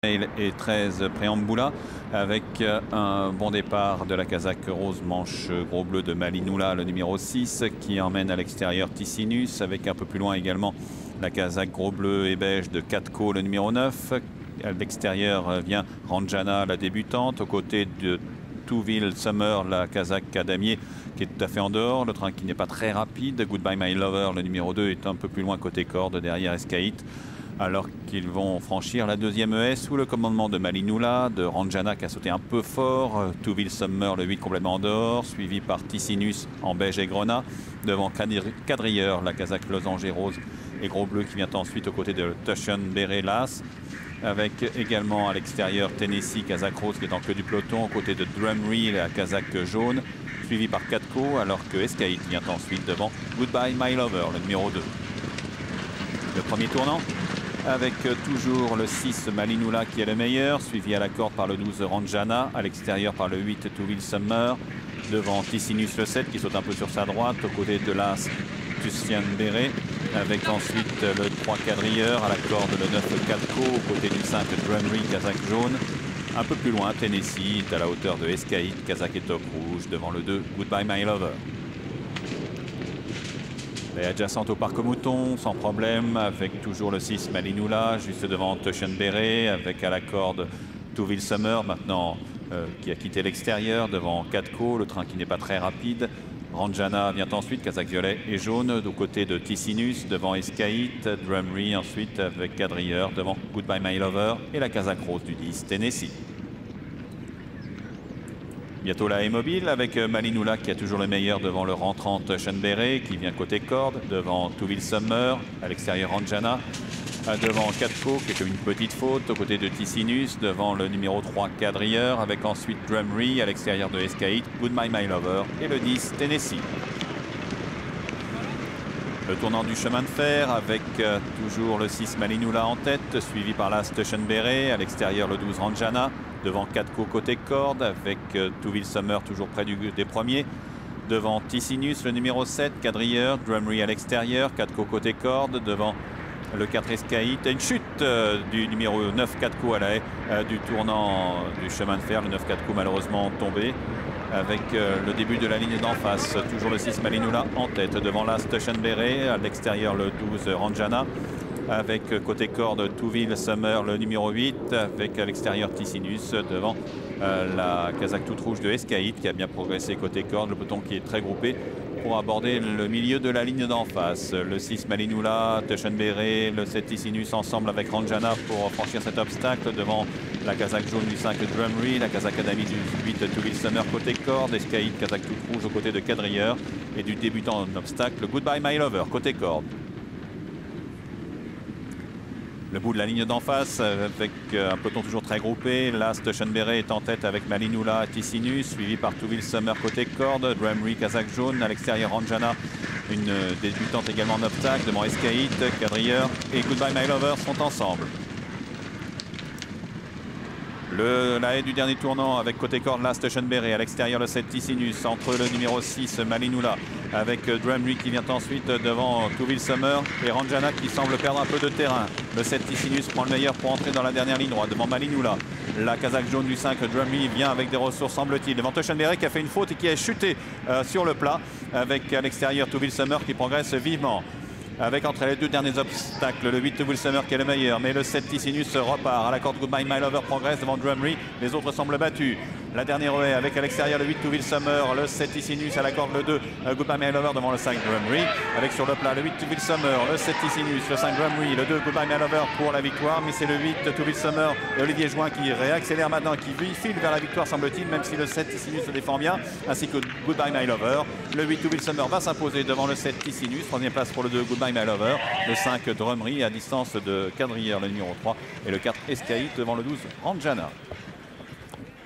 Et 13 Préambula avec un bon départ de la Kazakh rose manche gros bleu de Malinoula, le numéro 6, qui emmène à l'extérieur Ticinus, avec un peu plus loin également la Kazakh gros bleu et beige de Katko, le numéro 9. À l'extérieur vient Ranjana, la débutante, aux côtés de Touville Summer, la Kazakh à damier, qui est tout à fait en dehors. Le train qui n'est pas très rapide. Goodbye My Lover, le numéro 2, est un peu plus loin côté corde, derrière Escaït. Alors qu'ils vont franchir la deuxième ES sous le commandement de Malinoula, de Ranjana qui a sauté un peu fort, Touville Summer, le 8 complètement en dehors, suivi par Ticinus en beige et grenat, devant Quadrilleur, la Kazakh losange et rose et gros bleu qui vient ensuite aux côtés de Tushan Beret Las, avec également à l'extérieur Tennessee, Kazakh rose qui est en queue du peloton, aux côtés de Drumry, la Kazakh jaune, suivi par Katko, alors que Escaït vient ensuite devant Goodbye My Lover, le numéro 2. Le premier tournant, avec toujours le 6 Malinoula qui est le meilleur, suivi à la corde par le 12 Ranjana, à l'extérieur par le 8 Touville Summer, devant Ticinus le 7 qui saute un peu sur sa droite, aux côtés de l'As Tushan Beret, avec ensuite le 3 Quadrilleur, à la corde le 9 Katko, aux côtés du 5 Drumry, Kazakh jaune. Un peu plus loin, Tennessee est à la hauteur de Escaït, Kazakh et top rouge, devant le 2 Goodbye My Lover. Et adjacente au parc aux moutons, sans problème, avec toujours le 6 Malinoula, juste devant Tushan Beret, avec à la corde Touville Summer, maintenant qui a quitté l'extérieur, devant Katko, le train qui n'est pas très rapide. Ranjana vient ensuite, Kazakh violet et jaune, du côté de Ticinus, devant Escaït, Drumry ensuite avec Quadrilleur, devant Goodbye My Lover et la Kazakh rose du 10 Tennessee. Bientôt la mobile avec Malinoula qui a toujours le meilleur devant le rentrant Tushan Beret qui vient côté corde, devant Touville Summer, à l'extérieur Ranjana, devant Katko qui est comme une petite faute, aux côtés de Ticinus, devant le numéro 3 Quadrilleur, avec ensuite Drumry à l'extérieur de Escaït, Goodbye My Lover et le 10 Tennessee. Le tournant du chemin de fer avec toujours le 6 Malinoula en tête, suivi par l'As Tushan Beret, à l'extérieur le 12 Ranjana, devant Katko côté corde, avec Touville Summer toujours près des premiers, devant Ticinus le numéro 7, Quadrilleur, Drumry à l'extérieur, Katko côté corde, devant le 4 Escaït, une chute du numéro 9 Katko à la haie du tournant du chemin de fer, le 9 Katko malheureusement tombé, avec le début de la ligne d'en face, toujours le 6 Malinoula en tête, devant l'As Tushan Beret, à l'extérieur le 12 Ranjana, avec côté corde Touville Summer le numéro 8, avec à l'extérieur Ticinus, devant la Kazakh toute rouge de Escaït qui a bien progressé côté corde, le peloton qui est très groupé pour aborder le milieu de la ligne d'en face. Le 6 Malinoula, Tushan Beret, le 7 Ticinus ensemble avec Ranjana pour franchir cet obstacle, devant la Kazakh jaune du 5 Drumry, la Kazakh Adami du 8 Touville Summer côté corde, Escaït, Kazakh toute rouge aux côtés de Quadrilleur et du débutant en obstacle Goodbye My Lover côté corde. Le bout de la ligne d'en face avec un peloton toujours très groupé. L'As Tushan Beret est en tête avec Malinoula, Ticinus, suivi par Touville Summer côté corde, Drumry, Kazakh jaune, à l'extérieur Ranjana, une débutante également en obstacle, devant Escaït, Quadrilleur et Goodbye My Lover sont ensemble. La haie du dernier tournant avec côté corde l'As Tushan Beret, à l'extérieur le 7 Ticinus, entre le numéro 6 Malinoula avec Drumry qui vient ensuite devant Touville Summer et Ranjana qui semble perdre un peu de terrain. Le 7 Ticinus prend le meilleur pour entrer dans la dernière ligne droite devant Malinoula. La Kazakh jaune du 5 Drumry vient avec des ressources semble-t-il devant Tushan Beret qui a fait une faute et qui a chuté sur le plat, avec à l'extérieur Touville Summer qui progresse vivement. Avec entre les deux derniers obstacles, le 8 Touville Summer qui est le meilleur, mais le 7 Ticinus repart. À la corde Goodbye My Lover progresse devant Drumry, les autres semblent battus. La dernière haie avec à l'extérieur le 8 Touville Summer, le 7 Ticinus, à la corde le 2 Goodbye My Lover devant le 5 Drumry. Avec sur le plat le 8 Touville Summer, le 7 Ticinus, le 5 Drumry, le 2 Goodbye My Lover pour la victoire. Mais c'est le 8 Touville Summer et Olivier Join qui réaccélère maintenant, qui file vers la victoire semble-t-il, même si le 7 Ticinus se défend bien, ainsi que Goodbye My Lover. Le 8 Touville Summer va s'imposer devant le 7 Ticinus, troisième place pour le 2 Goodbye My Lover, le 5 Drumry à distance de Quadrilleur le numéro 3 et le 4 Escaït devant le 12 Ranjana.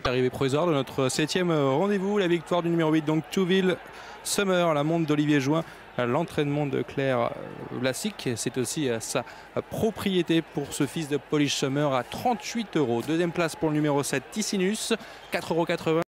Arrivée provisoire de notre 7e rendez-vous, la victoire du numéro 8, donc Touville Summer, la montre d'Olivier Join, l'entraînement de Claire Vlasic. C'est aussi sa propriété pour ce fils de Polish Summer à 38 €. Deuxième place pour le numéro 7 Ticinus, 4,80 €.